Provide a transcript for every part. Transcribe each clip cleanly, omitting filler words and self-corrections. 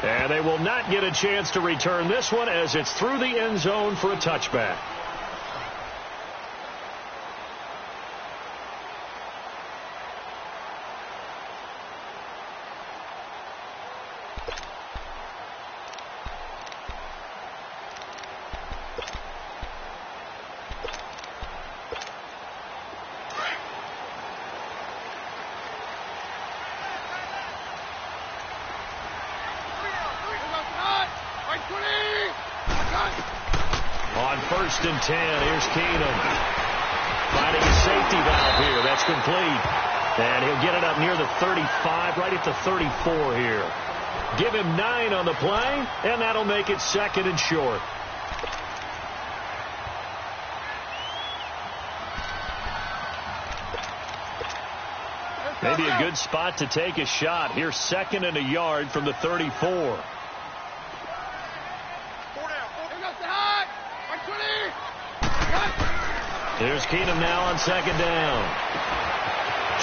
And they will not get a chance to return this one as it's through the end zone for a touchback. On 1st and 10, here's Keenum. Finding a safety valve here. That's complete. And he'll get it up near the 35, right at the 34 here. Give him 9 on the play, and that'll make it 2nd and short. Maybe a good spot to take a shot. Here's 2nd and a yard from the 34. There's Keenum now on 2nd down.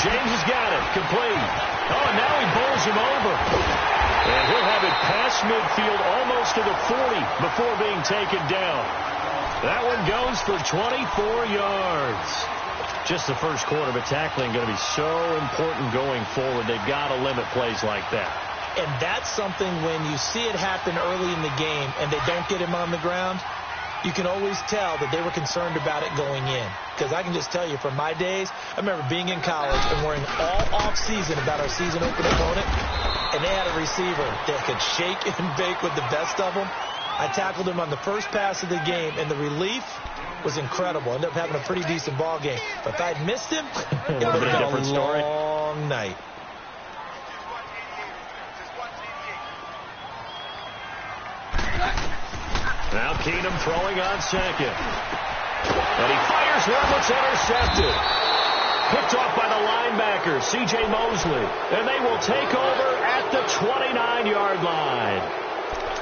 James has got it. Complete. Oh, and now he bowls him over. And he'll have it past midfield almost to the 40 before being taken down. That one goes for 24 yards. Just the first quarter, but tackling going to be so important going forward. They've got to limit plays like that. And that's something when you see it happen early in the game and they don't get him on the ground, you can always tell that they were concerned about it going in. Because I can just tell you from my days, I remember being in college and worrying all off-season about our season-opening opponent, and they had a receiver that could shake and bake with the best of them. I tackled him on the first pass of the game, and the relief was incredible. Ended up having a pretty decent ball game. But if I'd missed him, it would have been a long night. Now Keenum throwing on 2nd. And he fires one that's intercepted. Picked off by the linebacker, C.J. Mosley. And they will take over at the 29-yard line.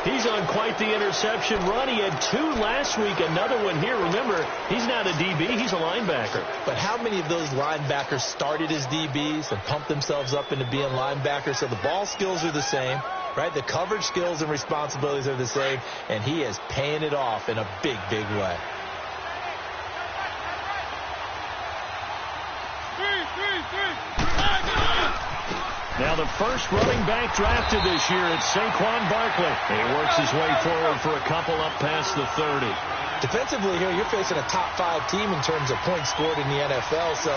He's on quite the interception run. He had 2 last week, another one here. Remember, he's not a DB, he's a linebacker. But how many of those linebackers started as DBs and pumped themselves up into being linebackers? So the ball skills are the same, right? The coverage skills and responsibilities are the same, and he is paying it off in a big, big way. Now the first running back drafted this year at Saquon Barkley. He works his way forward for a couple up past the 30. Defensively here, you're facing a top-5 team in terms of points scored in the NFL. So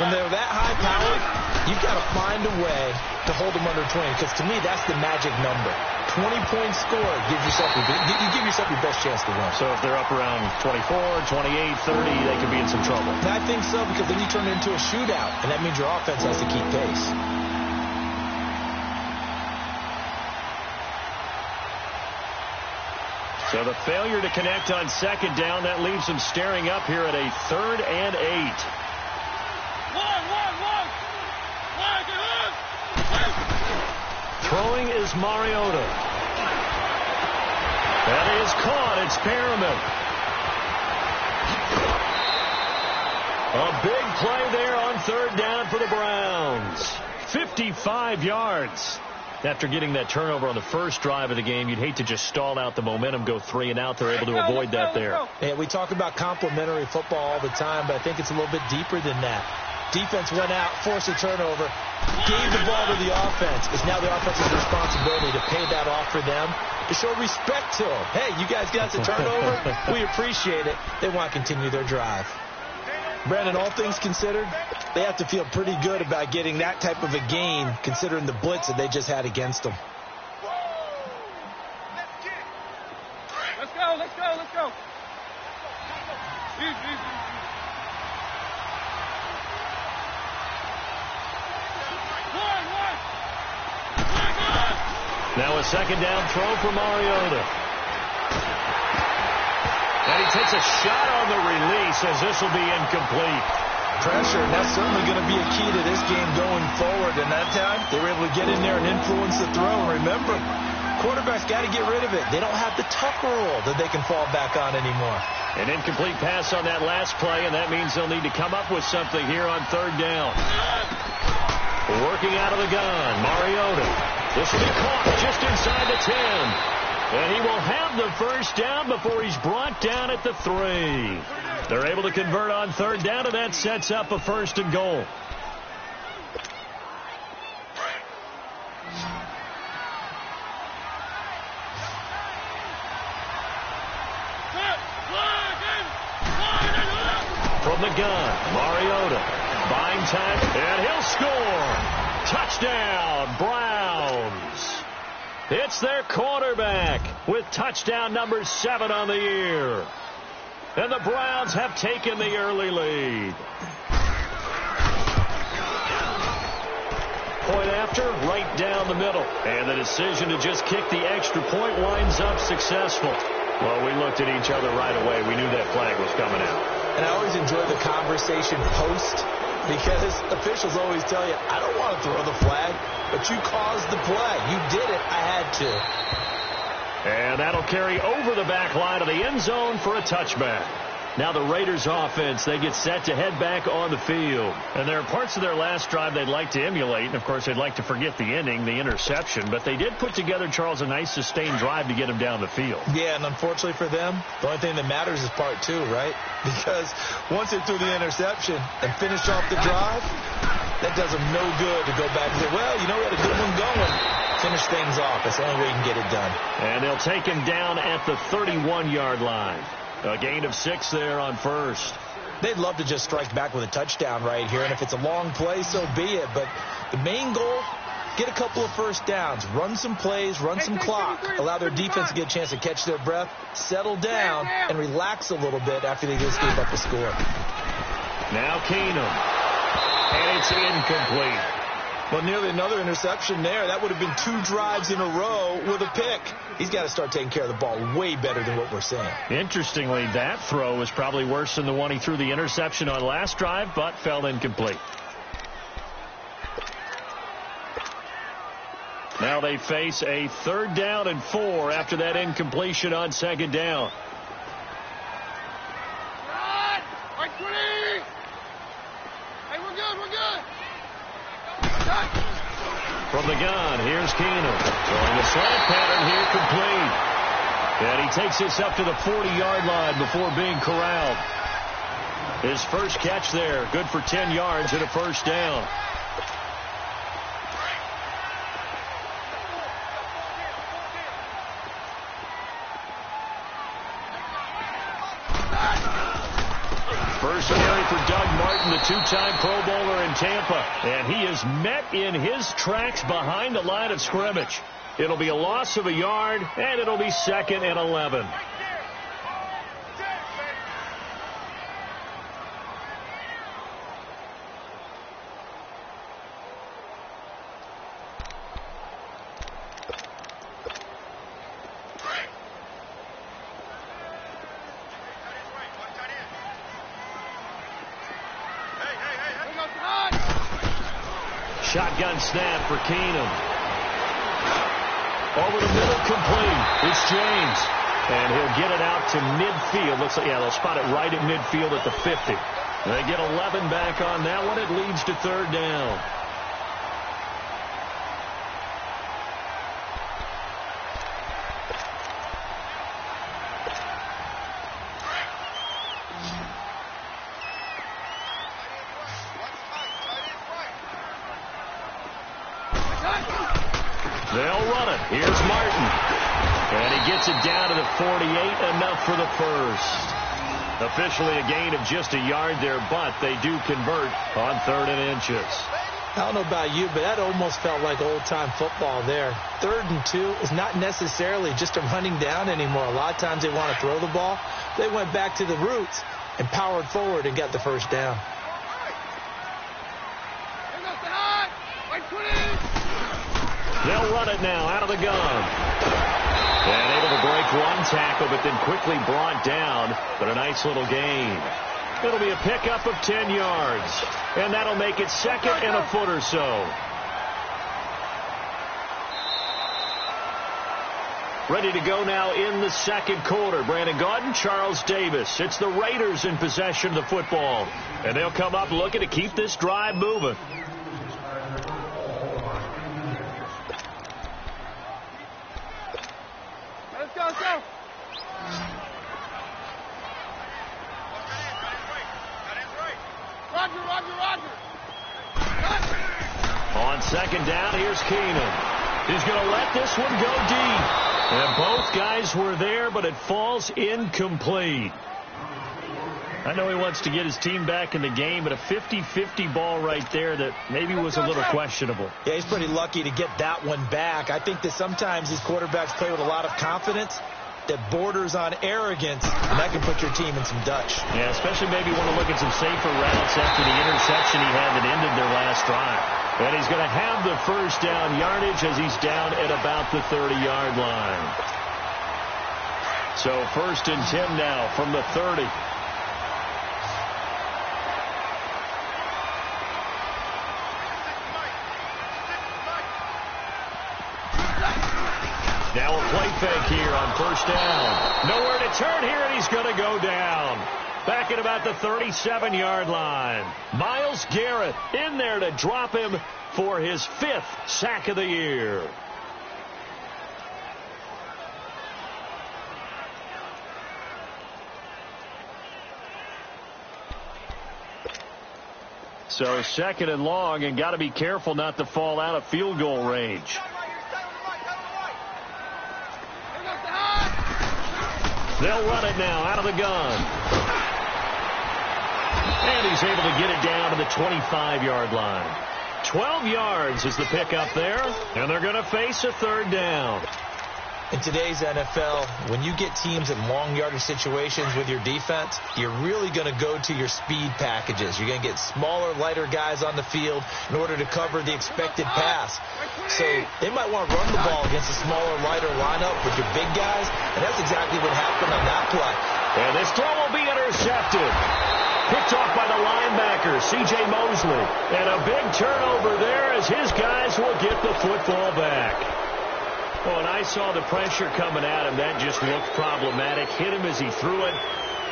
when they're that high-powered, you've got to find a way to hold them under 20. Because to me, that's the magic number. 20 points scored gives yourself you give yourself your best chance to win. So if they're up around 24, 28, 30, they could be in some trouble. And I think so, because then you turn it into a shootout, and that means your offense has to keep pace. So the failure to connect on 2nd down, that leaves him staring up here at a 3rd and 8. Throwing is Mariota. That is caught. It's Perriman. A big play there on 3rd down for the Browns. 55 yards. After getting that turnover on the first drive of the game, you'd hate to just stall out the momentum, go 3 and out. They're able to avoid that there. Yeah, we talk about complementary football all the time, but I think it's a little bit deeper than that. Defense went out, forced a turnover, gave the ball to the offense. It's now the offense's responsibility to pay that off for them, to show respect to them. Hey, you guys got the turnover. We appreciate it. They want to continue their drive. Brandon, all things considered, they have to feel pretty good about getting that type of a gain, considering the blitz that they just had against them. Let's go, let's go, let's go. Now a 2nd down throw for Mariota. And he takes a shot on the release as this will be incomplete. Pressure, and that's certainly going to be a key to this game going forward. And that time, they were able to get in there and influence the throw. And remember, quarterbacks got to get rid of it. They don't have the Tucker rule that they can fall back on anymore. An incomplete pass on that last play, and that means they'll need to come up with something here on 3rd down. Working out of the gun, Mariota. This will be caught just inside the 10. And he will have the first down before he's brought down at the 3. They're able to convert on third down, and that sets up a 1st and goal. From the gun, Mariota buying time, and he'll score. Touchdown, Browns. It's their quarterback with touchdown number 7 on the year. And the Browns have taken the early lead. Point after, right down the middle. And the decision to just kick the extra point winds up successful. Well, we looked at each other right away. We knew that flag was coming out. And I always enjoy the conversation post, because officials always tell you, I don't want to throw the flag, but you caused the play. You did it. I had to. And that'll carry over the back line of the end zone for a touchback. Now the Raiders offense, they get set to head back on the field. And there are parts of their last drive they'd like to emulate. And, of course, they'd like to forget the ending, the interception. But they did put together, Charles, a nice sustained drive to get him down the field. Yeah, and unfortunately for them, the only thing that matters is part 2, right? Because once they threw the interception and finished off the drive, that does them no good to go back and say, well, you know, we had a good one going. Finish things off. That's the only way you can get it done. And they'll take him down at the 31-yard line. A gain of 6 there on first. They'd love to just strike back with a touchdown right here, and if it's a long play, so be it. But the main goal, get a couple of first downs, run some plays, run some clock, allow their defense to get a chance to catch their breath, settle down, and relax a little bit after they just gave up a score. Now Keenum. And it's incomplete. Well, nearly another interception there. That would have been 2 drives in a row with a pick. He's got to start taking care of the ball way better than what we're seeing. Interestingly, that throw was probably worse than the one he threw the interception on last drive, but fell incomplete. Now they face a 3rd down and 4 after that incompletion on 2nd down. From the gun, here's Keenum. Throwing the slant pattern here complete. And he takes this up to the 40-yard line before being corralled. His first catch there, good for 10 yards and a 1st down. First carry for Doug Martin, the 2-time Pro Bowler in Tampa. And he is met in his tracks behind the line of scrimmage. It'll be a loss of a yard, and it'll be 2nd and 11. Shotgun snap for Keenum. Over the middle, complete. It's James. And he'll get it out to midfield. Looks like, yeah, they'll spot it right at midfield at the 50. They get 11 back on that one. It leads to 3rd down. They'll run it. Here's Martin. And he gets it down to the 48, enough for the first. Officially a gain of just a yard there, but they do convert on 3rd and inches. I don't know about you, but that almost felt like old-time football there. 3rd and 2 is not necessarily just a running down anymore. A lot of times they want to throw the ball. They went back to the roots and powered forward and got the first down. They'll run it now out of the gun. And able to break one tackle, but then quickly brought down. But a nice little gain. It'll be a pickup of 10 yards. And that'll make it 2nd and a foot or so. Ready to go now in the 2nd quarter. Brandon Gaudin, Charles Davis. It's the Raiders in possession of the football. And they'll come up looking to keep this drive moving. second down, here's Keenum. He's going to let this one go deep. And both guys were there, but it falls incomplete. I know he wants to get his team back in the game, but a 50-50 ball right there that maybe was a little questionable. Yeah, he's pretty lucky to get that one back. I think that sometimes these quarterbacks play with a lot of confidence that borders on arrogance, and that can put your team in some Dutch. Yeah, especially maybe want to look at some safer routes after the interception he had that ended their last drive. And he's going to have the first down yardage as he's down at about the 30-yard line. So 1st and 10 now from the 30. Now a play fake here on 1st down. Nowhere to turn here, and he's going to go down. Back at about the 37-yard line. Myles Garrett in there to drop him for his 5th sack of the year. So 2nd and long, and got to be careful not to fall out of field goal range. They'll run it now out of the gun. And he's able to get it down to the 25-yard line. 12 yards is the pickup there, and they're going to face a 3rd down. In today's NFL, when you get teams in long yardage situations with your defense, you're really going to go to your speed packages. You're going to get smaller, lighter guys on the field in order to cover the expected pass. So they might want to run the ball against a smaller, lighter lineup with your big guys, and that's exactly what happened on that play. And this throw will be intercepted. Picked off by the linebacker, C.J. Mosley. And a big turnover there as his guys will get the football back. Oh, and I saw the pressure coming at him. That just looked problematic. Hit him as he threw it,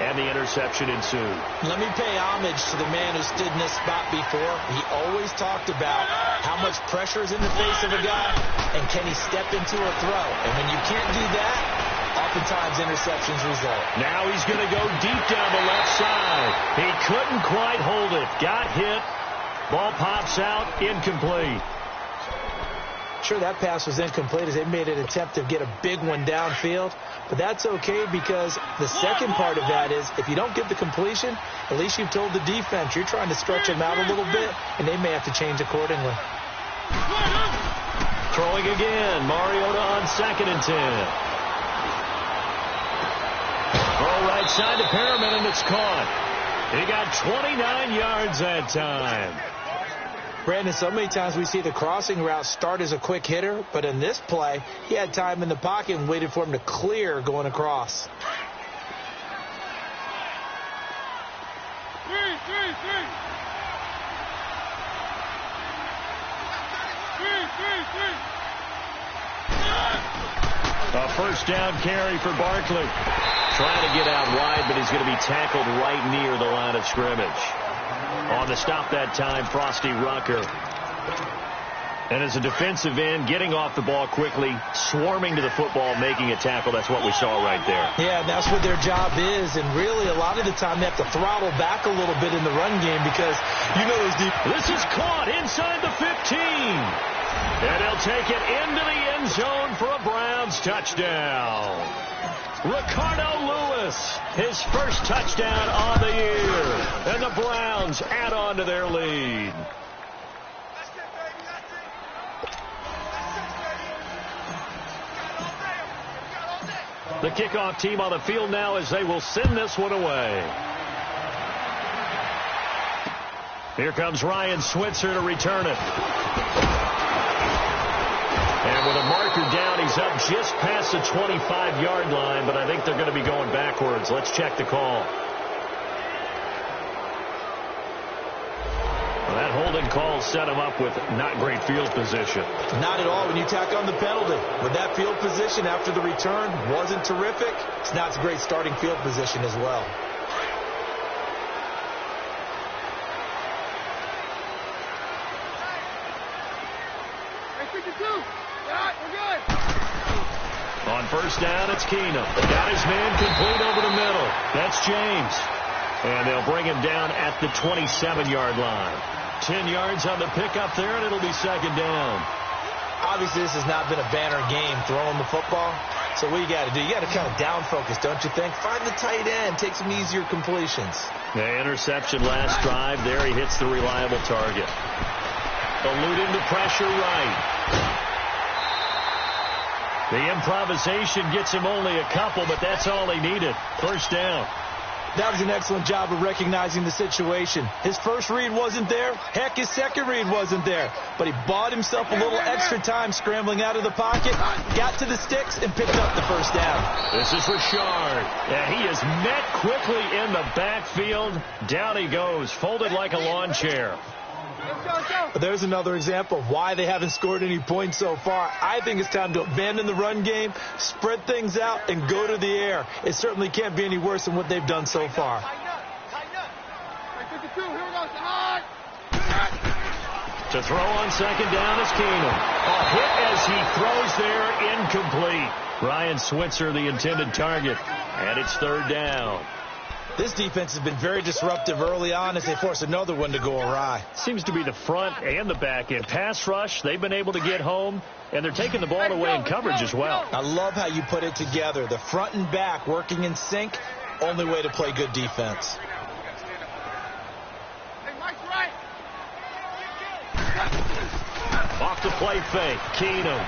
and the interception ensued. Let me pay homage to the man who stood in this spot before. He always talked about how much pressure is in the face of a guy, and can he step into a throw. And when you can't do that, oftentimes interceptions result. Now he's going to go deep down the left side. He couldn't quite hold it. Got hit. Ball pops out. Incomplete. Sure, that pass was incomplete as they made an attempt to get a big one downfield. But that's okay because the second part of that is if you don't get the completion, at least you've told the defense you're trying to stretch them out a little bit, and they may have to change accordingly. Throwing again. Mariota on 2nd and 10. Throw right side to Perriman, and it's caught. He got 29 yards that time. Brandon, so many times we see the crossing route start as a quick hitter, but in this play, he had time in the pocket and waited for him to clear going across. A 1st down carry for Barkley. Trying to get out wide, but he's going to be tackled right near the line of scrimmage. On the stop that time, Frosty Rucker. And as a defensive end, getting off the ball quickly, swarming to the football, making a tackle. That's what we saw right there. Yeah, and that's what their job is. And really, a lot of the time, they have to throttle back a little bit in the run game because you know those deep. This is caught inside the 15. And he'll take it into the end zone for a Browns touchdown. Ricardo Lewis, his 1st touchdown on the year. And the Browns add on to their lead. The kickoff team on the field now as they will send this one away. Here comes Ryan Switzer to return it. And with a marker down, he's up just past the 25-yard line, but I think they're going to be going backwards. Let's check the call. Well, that holding call set him up with not great field position. Not at all when you tack on the penalty. But that field position after the return wasn't terrific. It's not a great starting field position as well. On 1st down, it's Keenum. Got his man complete over the middle. That's James. And they'll bring him down at the 27-yard line. 10 yards on the pickup there, and it'll be second down. Obviously, this has not been a banner game throwing the football. So what you got to do, you got to kind of down focus, don't you think? Find the tight end, take some easier completions. The interception last drive. There he hits the reliable target. Eluding the pressure right. The improvisation gets him only a couple, but that's all he needed. First down. That was an excellent job of recognizing the situation. His first read wasn't there. Heck, his second read wasn't there. But he bought himself a little extra time scrambling out of the pocket, got to the sticks, and picked up the first down. This is Richard. And he is met quickly in the backfield. Down he goes, folded like a lawn chair. There's another example of why they haven't scored any points so far. I think it's time to abandon the run game, spread things out, and go to the air. It certainly can't be any worse than what they've done so far. To throw on second down is Keenum. A hit as he throws there, incomplete. Ryan Switzer, the intended target, and it's third down. This defense has been very disruptive early on as they force another one to go awry. Seems to be the front and the back end. Pass rush, they've been able to get home, and they're taking the ball away in coverage as well. I love how you put it together. The front and back working in sync, only way to play good defense. Off the play fake, Keenum.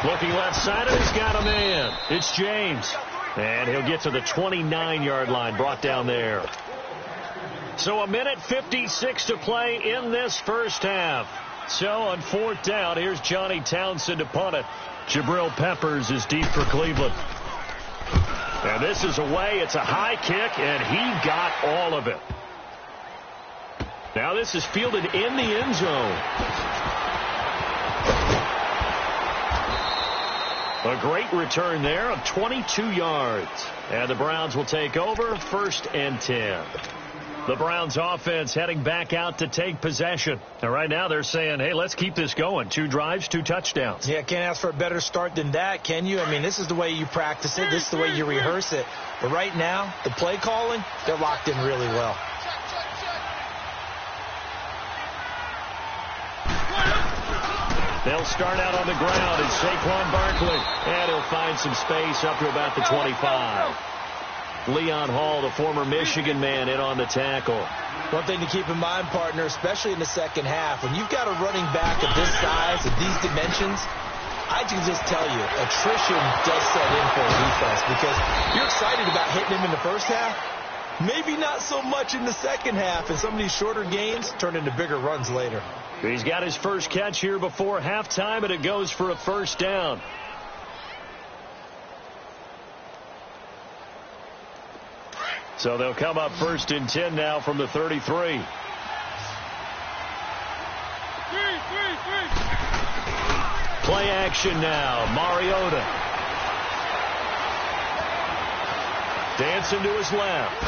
Looking left side, and he's got a man. It's James. And he'll get to the 29-yard line, brought down there. So a minute 56 to play in this first half. So on fourth down, here's Johnny Townsend to punt it. Jabril Peppers is deep for Cleveland. And this is away. It's a high kick, and he got all of it. Now this is fielded in the end zone. A great return there of 22 yards. And the Browns will take over, 1st and 10. The Browns offense heading back out to take possession. And right now they're saying, hey, let's keep this going. 2 drives, 2 touchdowns. Yeah, can't ask for a better start than that, can you? I mean, this is the way you practice it. This is the way you rehearse it. But right now, the play calling, they're locked in really well. They'll start out on the ground. It's Saquon Barkley. And he'll find some space up to about the 25. Leon Hall, the former Michigan man, in on the tackle. One thing to keep in mind, partner, especially in the second half, when you've got a running back of this size, of these dimensions, I can just tell you, attrition does set in for a defense because you're excited about hitting him in the first half. Maybe not so much in the second half, and some of these shorter gains turn into bigger runs later. He's got his first catch here before halftime, and it goes for a first down. So they'll come up 1st and 10 now from the 33. Play action now. Mariota. Dancing to his left.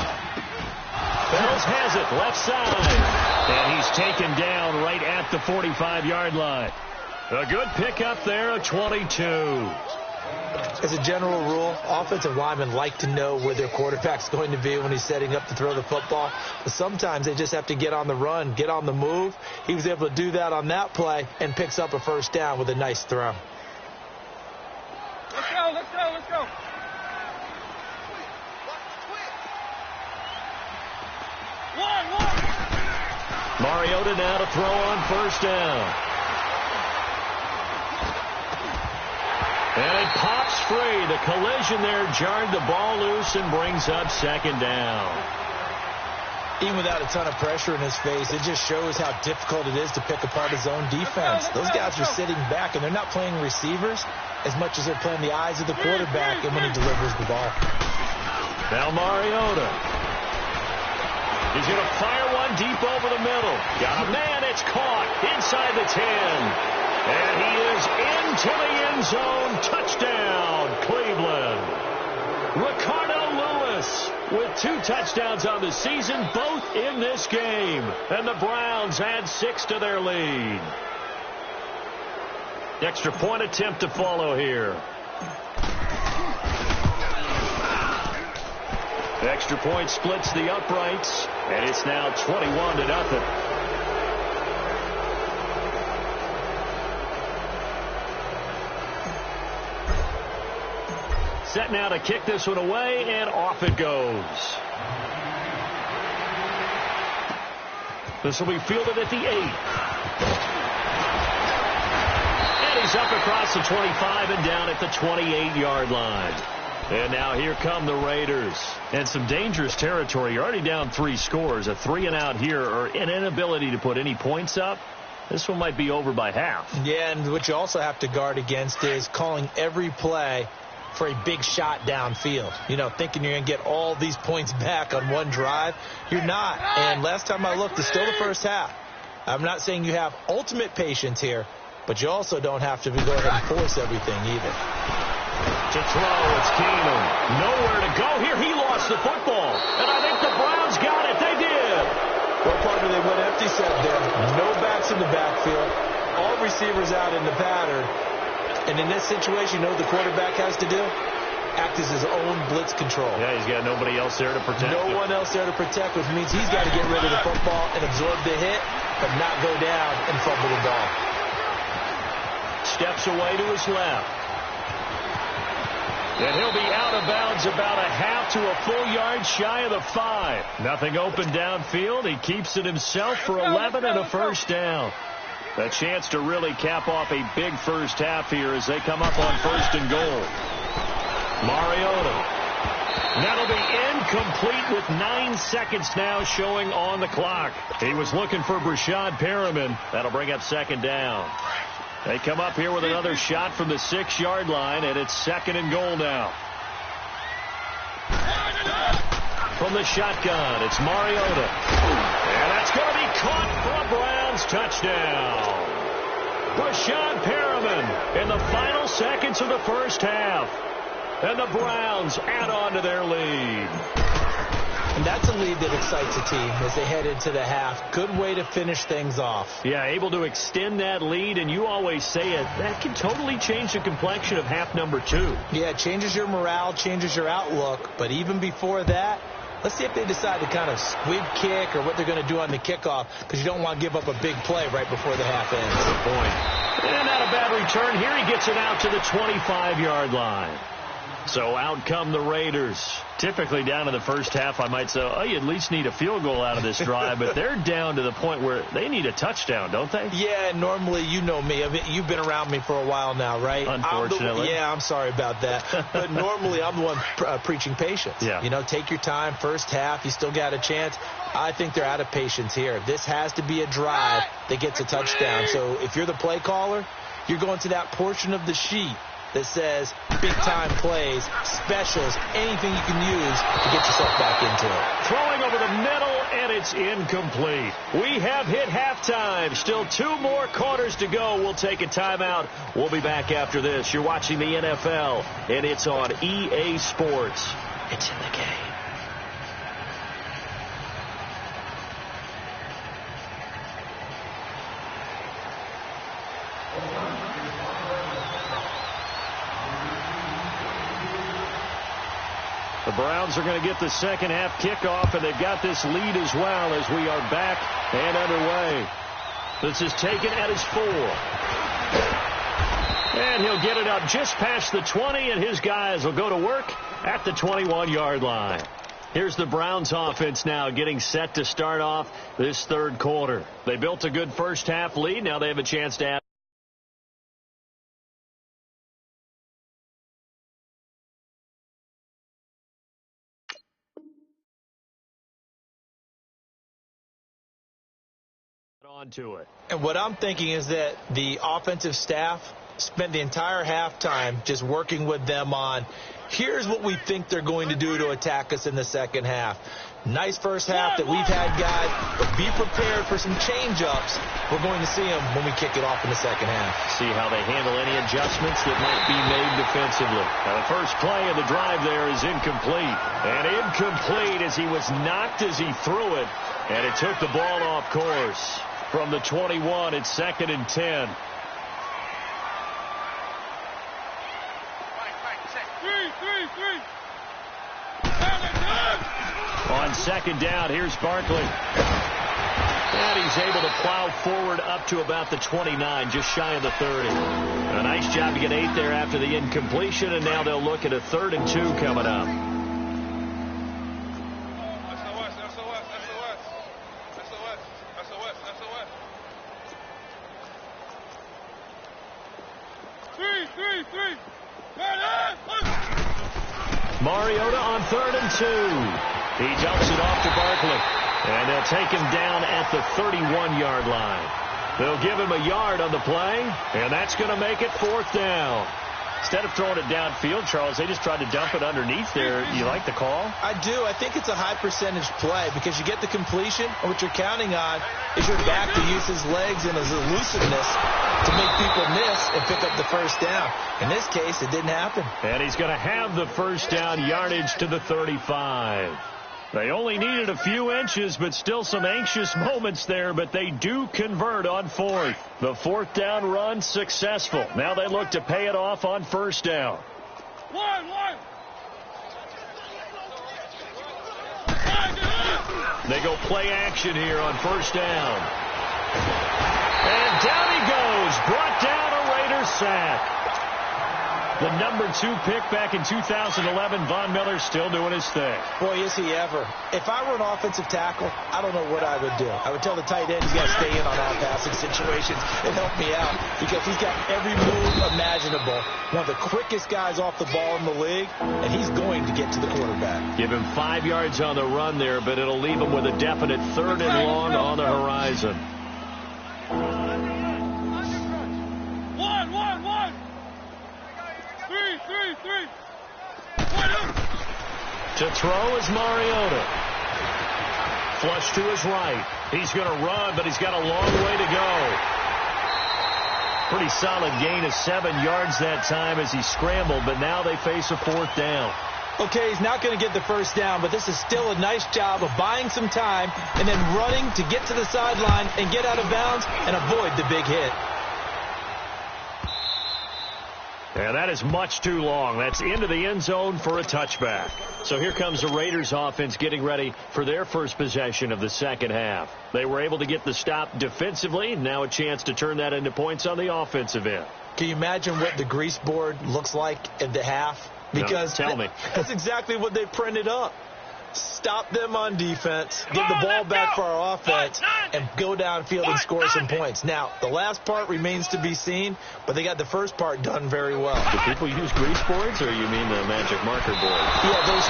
Fells has it, left side. And he's taken down right at the 45-yard line. A good pickup there, a 22. As a general rule, offensive linemen like to know where their quarterback's going to be when he's setting up to throw the football. But sometimes they just have to get on the run, get on the move. He was able to do that on that play and picks up a first down with a nice throw. Let's go, let's go, let's go. Mariota now to throw on first down. And it pops free. The collision there jarred the ball loose and brings up second down. Even without a ton of pressure in his face, it just shows how difficult it is to pick apart his own defense. Those guys are sitting back, and they're not playing receivers as much as they're playing the eyes of the quarterback and when he delivers the ball. Now Mariota. He's going to fire one deep over the middle. Got a man. It's caught inside the 10. And he is into the end zone. Touchdown, Cleveland. Ricardo Lewis with 2 touchdowns on the season, both in this game. And the Browns add 6 to their lead. Extra point attempt to follow here. The extra point splits the uprights. And it's now 21-0. Set now to kick this one away, and off it goes. This will be fielded at the 8. And he's up across the 25 and down at the 28-yard line. And now here come the Raiders. And some dangerous territory. You're already down 3 scores. A 3-and-out here, or an inability to put any points up. This one might be over by half. Yeah, and what you also have to guard against is calling every play for a big shot downfield. You know, thinking you're going to get all these points back on one drive. You're not. And last time I looked, it's still the first half. I'm not saying you have ultimate patience here, but you also don't have to go ahead and force everything either. To throw, it's Keenum. Nowhere to go here. He lost the football. And I think the Browns got it. They did. Well, partner, they went empty set there. No backs in the backfield. All receivers out in the pattern. And in this situation, you know what the quarterback has to do? Act as his own blitz control. Yeah, he's got nobody else there to protect him. No one else there to protect, which means he's got to get rid of the football and absorb the hit, but not go down and fumble the ball. Steps away to his left. And he'll be out of bounds about a half to a full yard shy of the 5. Nothing open downfield. He keeps it himself for 11 and a first down. A chance to really cap off a big first half here as they come up on 1st and goal. Mariota. That'll be incomplete with 9 seconds now showing on the clock. He was looking for Brashad Perriman. That'll bring up 2nd down. They come up here with another shot from the 6-yard line, and it's 2nd and goal now. From the shotgun, it's Mariota. And that's going to be caught for a Browns touchdown. Brashad Perriman in the final seconds of the first half. And the Browns add on to their lead. And that's a lead that excites a team as they head into the half. Good way to finish things off. Yeah, able to extend that lead, and you always say it, that can totally change the complexion of half number 2. Yeah, it changes your morale, changes your outlook. But even before that, let's see if they decide to kind of squib kick or what they're going to do on the kickoff, because you don't want to give up a big play right before the half ends. Good point. And not a bad return here. He gets it out to the 25-yard line. So out come the Raiders. Typically down in the first half, I might say, oh, you at least need a field goal out of this drive. But they're down to the point where they need a touchdown, don't they? Yeah, normally, you know me. I mean, you've been around me for a while now, right? Unfortunately. I'm sorry about that. But normally, I'm the one preaching patience. Yeah. You know, take your time. First half, you still got a chance. I think they're out of patience here. This has to be a drive that gets a touchdown. So if you're the play caller, you're going to that portion of the sheet that says big-time plays, specials, anything you can use to get yourself back into it. Throwing over the middle, and it's incomplete. We have hit halftime. Still 2 more quarters to go. We'll take a timeout. We'll be back after this. You're watching the NFL, and it's on EA Sports. It's in the game. The Browns are going to get the second half kickoff, and they've got this lead as well as we are back and underway. This is taken at his 4. And he'll get it up just past the 20, and his guys will go to work at the 21-yard line. Here's the Browns offense now getting set to start off this third quarter. They built a good first half lead. Now they have a chance to add. Onto it. And what I'm thinking is that the offensive staff spent the entire halftime just working with them on, here's what we think they're going to do to attack us in the second half. Nice first half that we've had, guys, but be prepared for some change-ups. We're going to see them when we kick it off in the second half. See how they handle any adjustments that might be made defensively. Now, the first play of the drive there is incomplete. And incomplete as he was knocked as he threw it, and it took the ball off course. From the 21, it's 2nd and 10. Three. On second down, here's Barkley. And he's able to plow forward up to about the 29, just shy of the 30. A nice job to get 8 there after the incompletion, and now they'll look at a 3rd and 2 coming up. Mariota on 3rd and 2. He dumps it off to Barkley. And they'll take him down at the 31-yard line. They'll give him a yard on the play, and that's going to make it 4th down. Instead of throwing it downfield, Charles, they just tried to dump it underneath there. You like the call? I do. I think it's a high-percentage play because you get the completion, and what you're counting on is your back to use his legs and his elusiveness to make people miss and pick up the 1st down. In this case, it didn't happen. And he's going to have the 1st down yardage to the 35. They only needed a few inches, but still some anxious moments there, but they do convert on 4th. The 4th down run successful. Now they look to pay it off on 1st down. They go play action here on 1st down. And down he goes. Brought down a Raiders sack. The number 2 pick back in 2011, Von Miller still doing his thing. Boy, is he ever. If I were an offensive tackle, I don't know what I would do. I would tell the tight end he's got to stay in on all passing situations and help me out because he's got every move imaginable. One of the quickest guys off the ball in the league, and he's going to get to the quarterback. Give him 5 yards on the run there, but it'll leave him with a definite 3rd and long on the horizon. To throw is Mariota. Flush to his right. He's going to run, but he's got a long way to go. Pretty solid gain of 7 yards that time as he scrambled, but now they face a 4th down. Okay, he's not going to get the 1st down, but this is still a nice job of buying some time and then running to get to the sideline and get out of bounds and avoid the big hit. And that is much too long. That's into the end zone for a touchback. So here comes the Raiders offense getting ready for their first possession of the second half. They were able to get the stop defensively. Now a chance to turn that into points on the offensive end. Can you imagine what the grease board looks like at the half? Because no, tell me. That's exactly what they printed up. Stop them on defense, get the ball back for our offense, and go downfield and score some points. Now, the last part remains to be seen, but they got the first part done very well. Do people use grease boards, or you mean the magic marker board? Yeah, those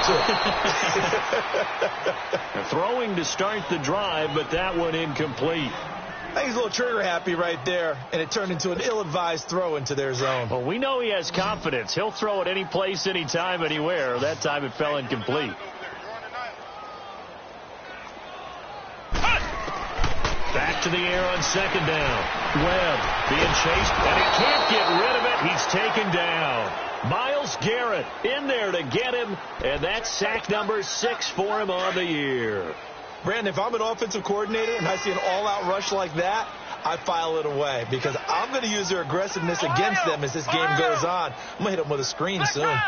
two. Throwing to start the drive, but that one incomplete. I think he's a little trigger happy right there, and it turned into an ill-advised throw into their zone. Well, we know he has confidence. He'll throw it any place, anytime, anywhere. That time it fell incomplete. Back to the air on second down. Webb being chased, and he can't get rid of it. He's taken down. Myles Garrett in there to get him, and that's sack number 6 for him on the year. Brandon, if I'm an offensive coordinator and I see an all-out rush like that, I file it away because I'm going to use their aggressiveness against them as this game goes on. I'm going to hit them with a screen soon.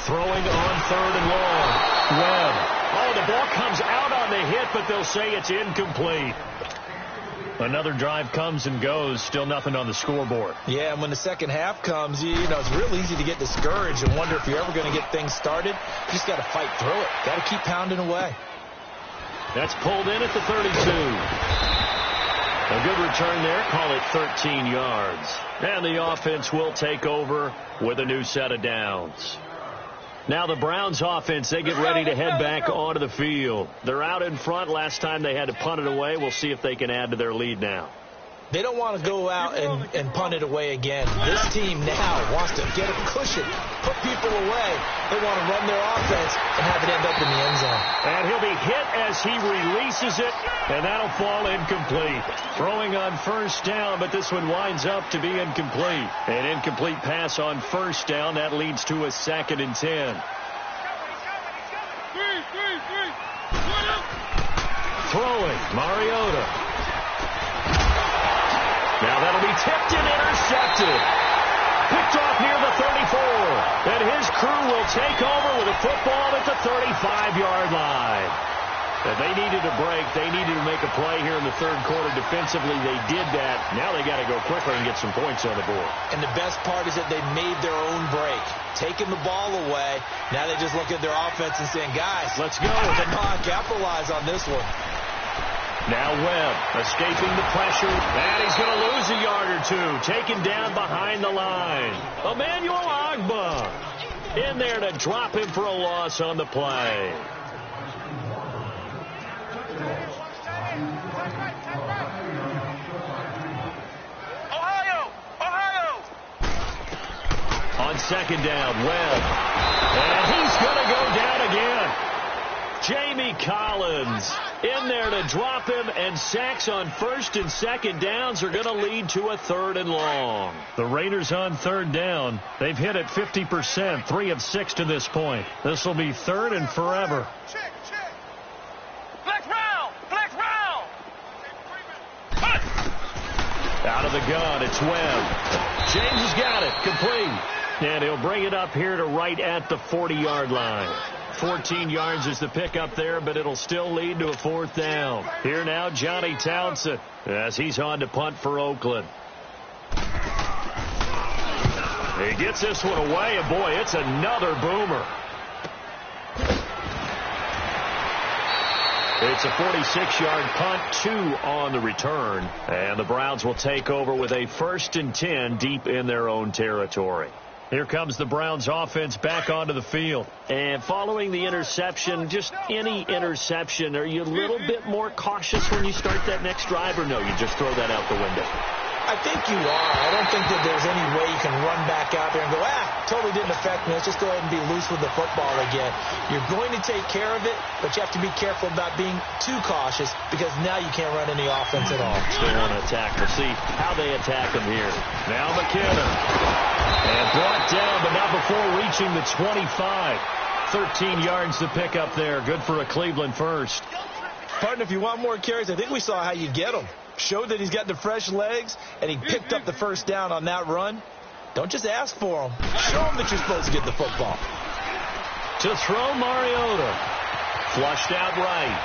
Throwing on 3rd and long. Webb. Oh, the ball comes out on the hit, but they'll say it's incomplete. Another drive comes and goes. Still nothing on the scoreboard. Yeah, and when the second half comes, you know, it's real easy to get discouraged and wonder if you're ever going to get things started. You just got to fight through it. Got to keep pounding away. That's pulled in at the 32. A good return there. Call it 13 yards. And the offense will take over with a new set of downs. Now the Browns offense, they get ready to head back onto the field. They're out in front. Last time they had to punt it away. We'll see if they can add to their lead now. They don't want to go out and punt it away again. This team now wants to get a cushion, put people away. They want to run their offense and have it end up in the end zone. And he'll be hit as he releases it, and that'll fall incomplete. Throwing on 1st down, but this one winds up to be incomplete. An incomplete pass on 1st down. That leads to a 2nd and 10. Throwing, Mariota. Now that'll be tipped and intercepted. Picked off near the 34. And his crew will take over with a football at the 35-yard line. And they needed a break. They needed to make a play here in the third quarter. Defensively, they did that. Now they got to go quicker and get some points on the board. And the best part is that they made their own break. Taking the ball away. Now they just look at their offense and saying, guys, let's go. They know how to capitalize on this one. Now Webb escaping the pressure. And he's going to lose a yard or two. Taken down behind the line. Emmanuel Ogbah in there to drop him for a loss on the play. On second down, Webb. And he's going to go down again. Jamie Collins in there to drop him, and sacks on first and second downs are going to lead to a third and long. The Raiders on third down. They've hit it 50%, 3 of 6 to this point. This will be third and forever. Out of the gun, it's Webb. James has got it, complete. And he'll bring it up here to right at the 40-yard line. 14 yards is the pickup there, but it'll still lead to a fourth down. Here now, Johnny Townsend, as he's on to punt for Oakland. He gets this one away, and boy, it's another boomer. It's a 46-yard punt, 2 on the return. And the Browns will take over with a 1st and 10 deep in their own territory. Here comes the Browns offense back onto the field. And following the interception, just any interception, are you a little bit more cautious when you start that next drive, or no, you just throw that out the window? I think you are. I don't think that there's any way you can run back out there and go, totally didn't affect me. Let's just go ahead and be loose with the football again. You're going to take care of it, but you have to be careful about being too cautious because now you can't run any offense at all. Still want to attack. We'll see how they attack them here. Now McKinnon. And brought down, but not before reaching the 25. 13 yards to pick up there. Good for a Cleveland first. Partner, if you want more carries, I think we saw how you get them. Showed that he's got the fresh legs, and he picked up the first down on that run. Don't just ask for them. Show them that you're supposed to get the football. To throw, Mariota. Flushed out right.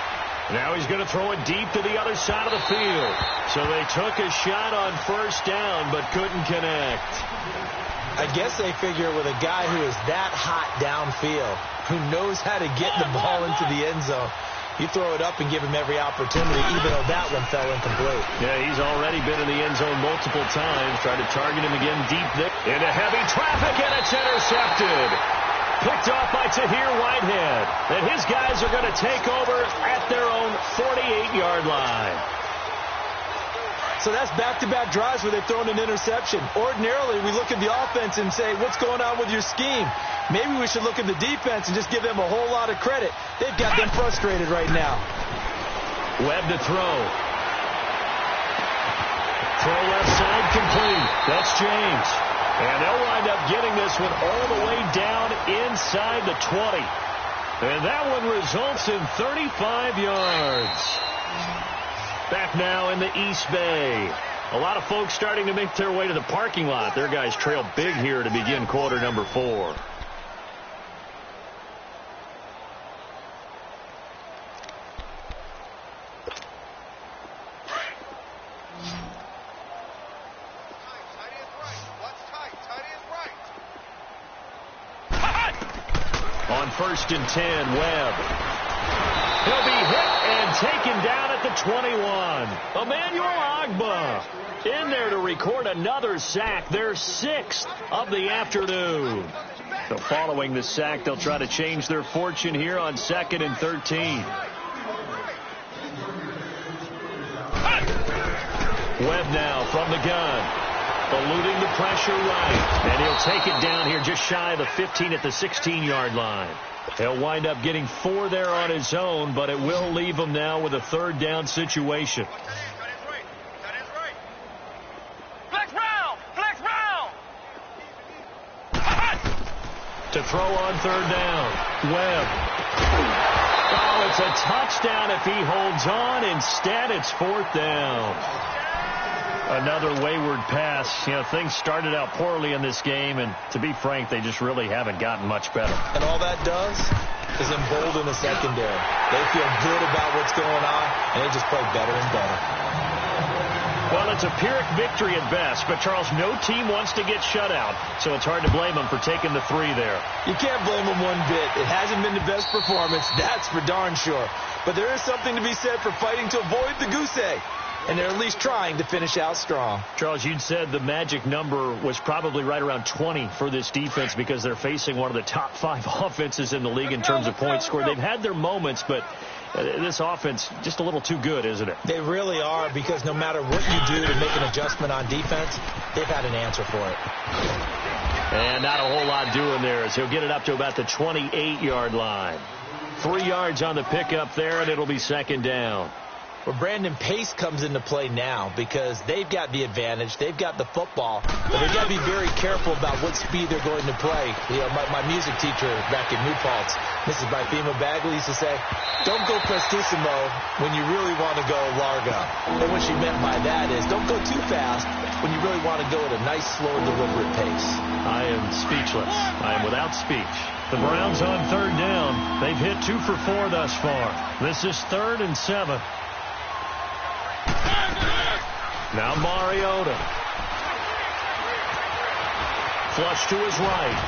Now he's going to throw it deep to the other side of the field. So they took a shot on first down, but couldn't connect. I guess they figure with a guy who is that hot downfield, who knows how to get the ball into the end zone, you throw it up and give him every opportunity, even though that one fell incomplete. Yeah, he's already been in the end zone multiple times. Tried to target him again deep there. Into heavy traffic, and it's intercepted. Picked off by Tahir Whitehead. And his guys are going to take over at their own 48-yard line. So that's back-to-back drives where they've thrown an interception. Ordinarily, we look at the offense and say, what's going on with your scheme? Maybe we should look at the defense and just give them a whole lot of credit. They've got them frustrated right now. Webb to throw. Throw left side complete. That's James. And they'll wind up getting this one all the way down inside the 20. And that one results in 35 yards. Back now in the East Bay. A lot of folks starting to make their way to the parking lot. Their guys trail big here to begin quarter number 4. On 1st and 10, Webb. He'll be hit and taken down at the 21. Emmanuel Ogbah in there to record another sack. Their 6th of the afternoon. So following the sack, they'll try to change their fortune here on 2nd and 13. Webb now from the gun. Eluding the pressure right. And he'll take it down here just shy of the 15 at the 16-yard line. He'll wind up getting 4 there on his own, but it will leave him now with a 3rd down situation. To throw on 3rd down. Webb. Oh, it's a touchdown if he holds on. Instead, it's 4th down. Another wayward pass. You know, things started out poorly in this game, and to be frank, they just really haven't gotten much better. And all that does is embolden the secondary. They feel good about what's going on, and they just play better and better. Well, it's a Pyrrhic victory at best, but, Charles, no team wants to get shut out, so it's hard to blame them for taking the 3 there. You can't blame them one bit. It hasn't been the best performance, that's for darn sure. But there is something to be said for fighting to avoid the goose egg. And they're at least trying to finish out strong. Charles, you'd said the magic number was probably right around 20 for this defense because they're facing one of the top 5 offenses in the league in terms of points scored. They've had their moments, but this offense just a little too good, isn't it? They really are, because no matter what you do to make an adjustment on defense, they've had an answer for it. And not a whole lot doing there as he'll get it up to about the 28-yard line. 3 yards on the pickup there, and it'll be second down. Well, Brandon, pace comes into play now because they've got the advantage. They've got the football, but they've got to be very careful about what speed they're going to play. You know, my music teacher back in New Paltz, Mrs. Bifema Bagley, used to say, don't go prestissimo when you really want to go largo. And what she meant by that is don't go too fast when you really want to go at a nice, slow, deliberate pace. I am speechless. I am without speech. The Browns on third down. They've hit 2 for 4 thus far. This is 3rd and 7. Now Mariota. Flush to his right.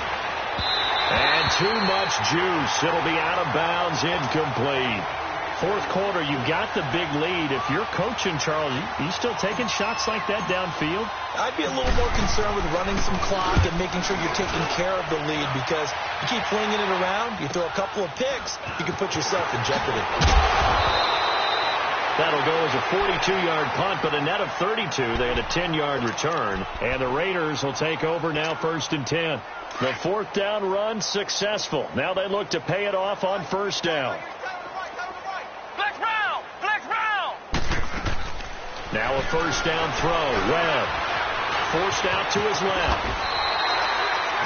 And too much juice. It'll be out of bounds, incomplete. Fourth quarter, you've got the big lead. If you're coaching, Charles, you still taking shots like that downfield? I'd be a little more concerned with running some clock and making sure you're taking care of the lead, because you keep flinging it around, you throw a couple of picks, you can put yourself in jeopardy. That'll go as a 42-yard punt, but a net of 32. They had a 10-yard return. And the Raiders will take over now, 1st and 10. The 4th down run successful. Now they look to pay it off on 1st down. Flex round! Flex round! Now a 1st down throw. Webb forced out to his left.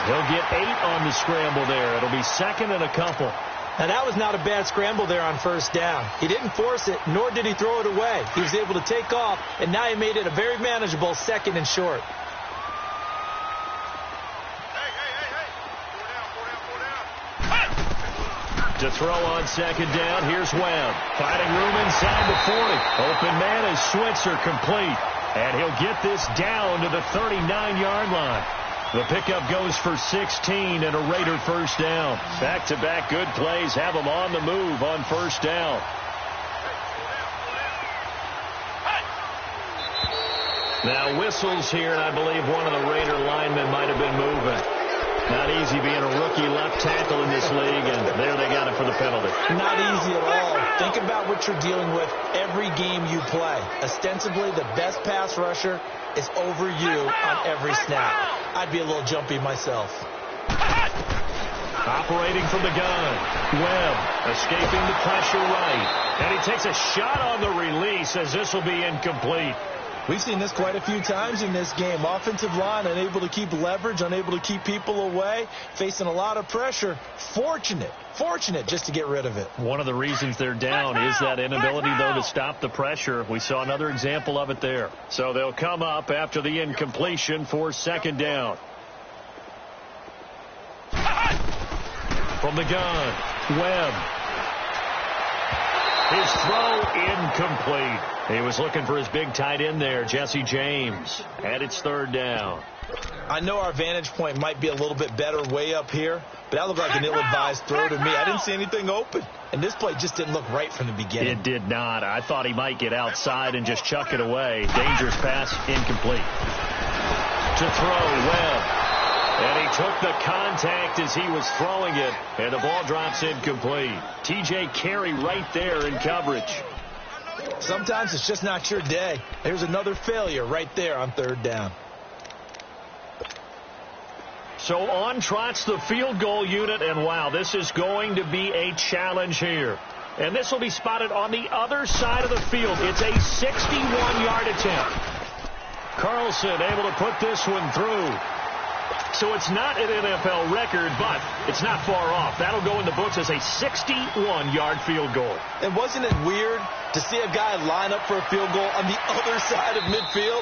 He'll get 8 on the scramble there. It'll be 2nd and a couple. Now, that was not a bad scramble there on 1st down. He didn't force it, nor did he throw it away. He was able to take off, and now he made it a very manageable 2nd and short. To throw on 2nd down, here's Webb. Finding room inside the 40. Open man is Switzer, complete. And he'll get this down to the 39-yard line. The pickup goes for 16 and a Raider 1st down. Back-to-back good plays have them on the move on 1st down. Now whistles here, and I believe one of the Raider linemen might have been moving. Not easy being a rookie left tackle in this league, and there they got it for the penalty. Not easy at all. Think about what you're dealing with every game you play. Ostensibly, the best pass rusher is over you on every snap. I'd be a little jumpy myself. Operating from the gun. Webb escaping the pressure right. And he takes a shot on the release as this will be incomplete. We've seen this quite a few times in this game. Offensive line unable to keep leverage, unable to keep people away, facing a lot of pressure. Fortunate just to get rid of it. One of the reasons they're down is that inability, though, to stop the pressure. We saw another example of it there. So they'll come up after the incompletion for 2nd down. From the gun, Webb. His throw incomplete. He was looking for his big tight end there, Jesse James. And it's 3rd down. I know our vantage point might be a little bit better way up here, but that looked like an ill-advised throw to me. I didn't see anything open. And this play just didn't look right from the beginning. It did not. I thought he might get outside and just chuck it away. Dangerous pass, incomplete. To throw, Webb. And he took the contact as he was throwing it, and the ball drops incomplete. T.J. Carey right there in coverage. Sometimes it's just not your day. There's another failure right there on 3rd down. So on trots the field goal unit, and wow, this is going to be a challenge here. And this will be spotted on the other side of the field. It's a 61-yard attempt. Carlson able to put this one through. So it's not an NFL record, but it's not far off. That'll go in the books as a 61-yard field goal. And wasn't it weird to see a guy line up for a field goal on the other side of midfield?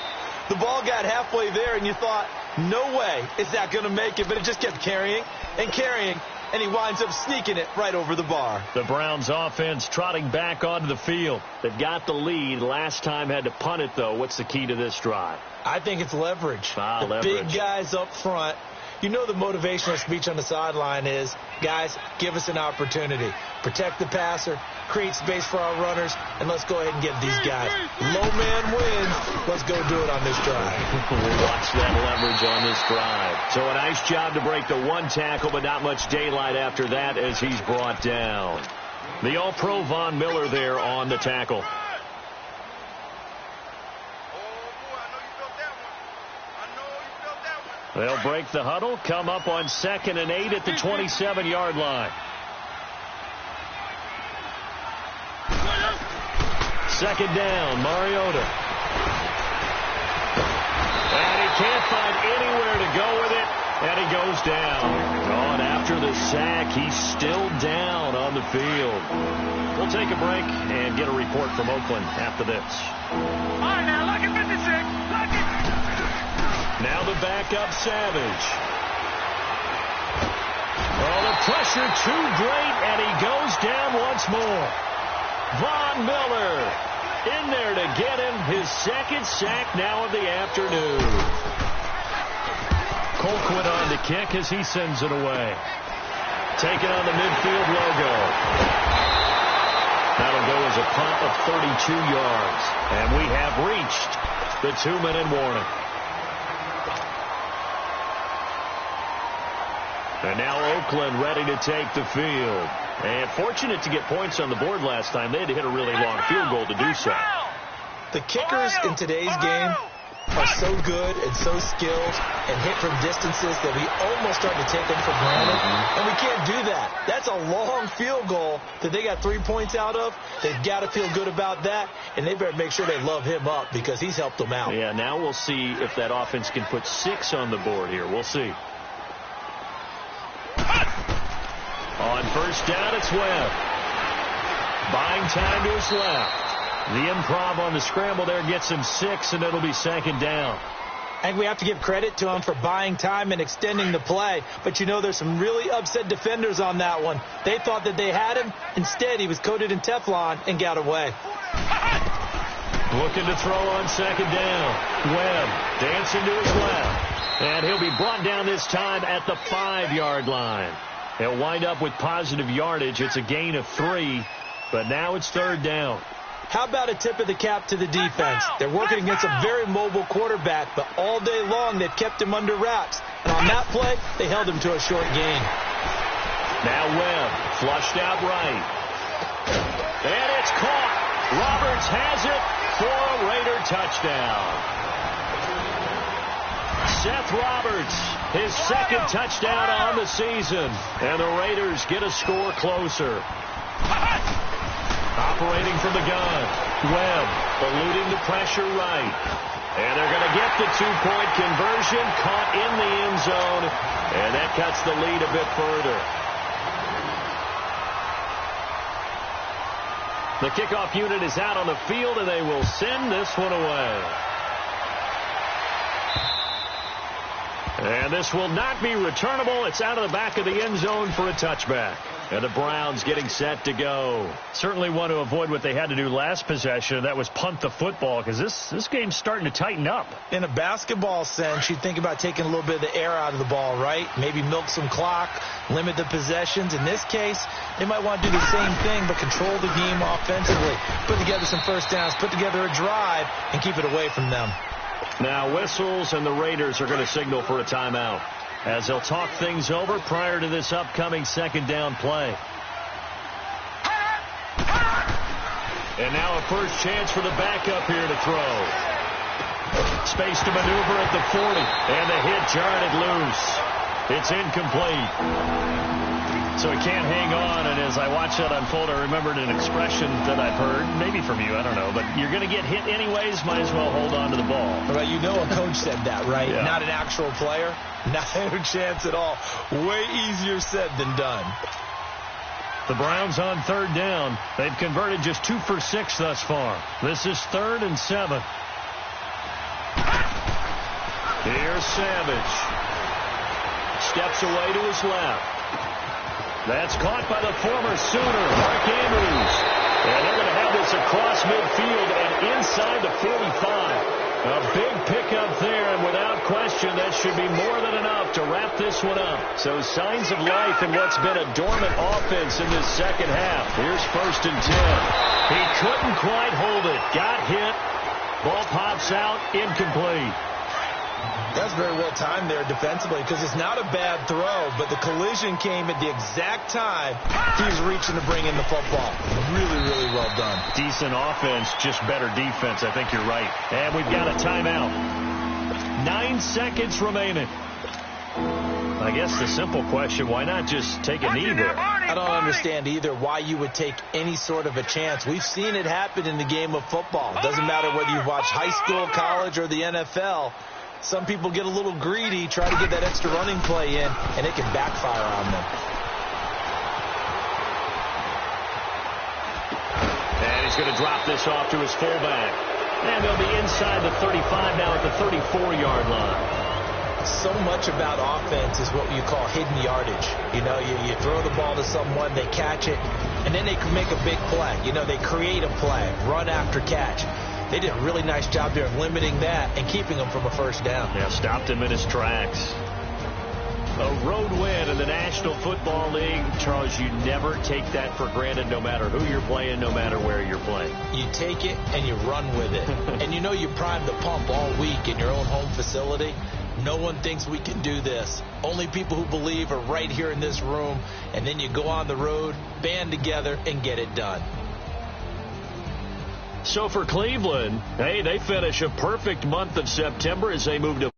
The ball got halfway there, and you thought, no way is that going to make it, but it just kept carrying and carrying, and he winds up sneaking it right over the bar. The Browns offense trotting back onto the field. They've got the lead. Last time had to punt it, though. What's the key to this drive? I think it's leverage. Leverage. Big guys up front. You know the motivational speech on the sideline is, guys, give us an opportunity. Protect the passer, create space for our runners, and let's go ahead and get these guys. Low man wins. Let's go do it on this drive. We'll watch that leverage on this drive. So a nice job to break the one tackle, but not much daylight after that as he's brought down. The All-Pro Von Miller there on the tackle. They'll break the huddle, come up on 2nd and 8 at the 27-yard line. Second down, Mariota. And he can't find anywhere to go with it, and he goes down. Oh, and after the sack, he's still down on the field. We'll take a break and get a report from Oakland after this. All right, now, look at 56. Look at... Now the backup, Savage. Oh, the pressure too great, and he goes down once more. Von Miller in there to get him his second sack now of the afternoon. Colquitt on to kick as he sends it away. Taking on the midfield logo. That'll go as a punt of 32 yards. And we have reached the 2-minute warning. And now Oakland ready to take the field. And fortunate to get points on the board last time. They had to hit a really long field goal to do so. The kickers in today's game are so good and so skilled and hit from distances that we almost start to take them for granted. And we can't do that. That's a long field goal that they got 3 points out of. They've got to feel good about that, and they better make sure they love him up because he's helped them out. Yeah, now we'll see if that offense can put 6 on the board here. We'll see. On first down, it's Webb. Buying time to his left. The improv on the scramble there gets him 6, and it'll be 2nd down. I think we have to give credit to him for buying time and extending the play. But, you know, there's some really upset defenders on that one. They thought that they had him. Instead, he was coated in Teflon and got away. Looking to throw on 2nd down. Webb dancing to his left. And he'll be brought down this time at the 5-yard line. He'll wind up with positive yardage. It's a gain of 3, but now it's 3rd down. How about a tip of the cap to the defense? They're working against a very mobile quarterback, but all day long they've kept him under wraps. And on that play, they held him to a short gain. Now Webb, flushed out right. And it's caught. Roberts has it for a Raider touchdown. Seth Roberts, his 2nd touchdown on the season. And the Raiders get a score closer. Operating from the gun. Webb eluding the pressure right. And they're going to get the 2-point conversion. Caught in the end zone. And that cuts the lead a bit further. The kickoff unit is out on the field, and they will send this one away. And this will not be returnable. It's out of the back of the end zone for a touchback. And the Browns getting set to go. Certainly want to avoid what they had to do last possession. That was punt the football, because this game's starting to tighten up. In a basketball sense, you think about taking a little bit of the air out of the ball, right? Maybe milk some clock, limit the possessions. In this case, they might want to do the same thing, but control the game offensively. Put together some first downs, put together a drive, and keep it away from them. Now whistles, and the Raiders are going to signal for a timeout as they'll talk things over prior to this upcoming 2nd down play. And now a first chance for the backup here to throw. Space to maneuver at the 40, and the hit jarred it loose. It's incomplete. So he can't hang on, and as I watch that unfold, I remembered an expression that I've heard, maybe from you, I don't know, but you're going to get hit anyways, might as well hold on to the ball. Well, you know a coach said that, right? Yeah. Not an actual player. Not a chance at all. Way easier said than done. The Browns on 3rd down. They've converted just 2 for 6 thus far. This is 3rd and 7. Here's Savage. Steps away to his left. That's caught by the former Sooner, Mark Andrews. And they're going to have this across midfield and inside the 45. A big pickup there, and without question, that should be more than enough to wrap this one up. So signs of life in what's been a dormant offense in this second half. Here's 1st and 10. He couldn't quite hold it. Got hit. Ball pops out. Incomplete. That's very well timed there defensively because it's not a bad throw, but the collision came at the exact time he was reaching to bring in the football. Really, really well done. Decent offense, just better defense. I think you're right. And we've got a timeout. 9 seconds remaining. I guess the simple question, why not just take a knee there? I don't understand either why you would take any sort of a chance. We've seen it happen in the game of football. It doesn't matter whether you watch high school, college, or the NFL. Some people get a little greedy, try to get that extra running play in, and it can backfire on them. And he's going to drop this off to his fullback. And they'll be inside the 35 now at the 34-yard line. So much about offense is what you call hidden yardage. You know, you throw the ball to someone, they catch it, and then they can make a big play. You know, they create a play, run after catch. They did a really nice job there of limiting that and keeping him from a first down. Yeah, stopped him in his tracks. A road win in the National Football League. Charles, you never take that for granted no matter who you're playing, no matter where you're playing. You take it and you run with it. And you know you primed the pump all week in your own home facility. No one thinks we can do this. Only people who believe are right here in this room. And then you go on the road, band together, and get it done. So for Cleveland, hey, they finish a perfect month of September as they move to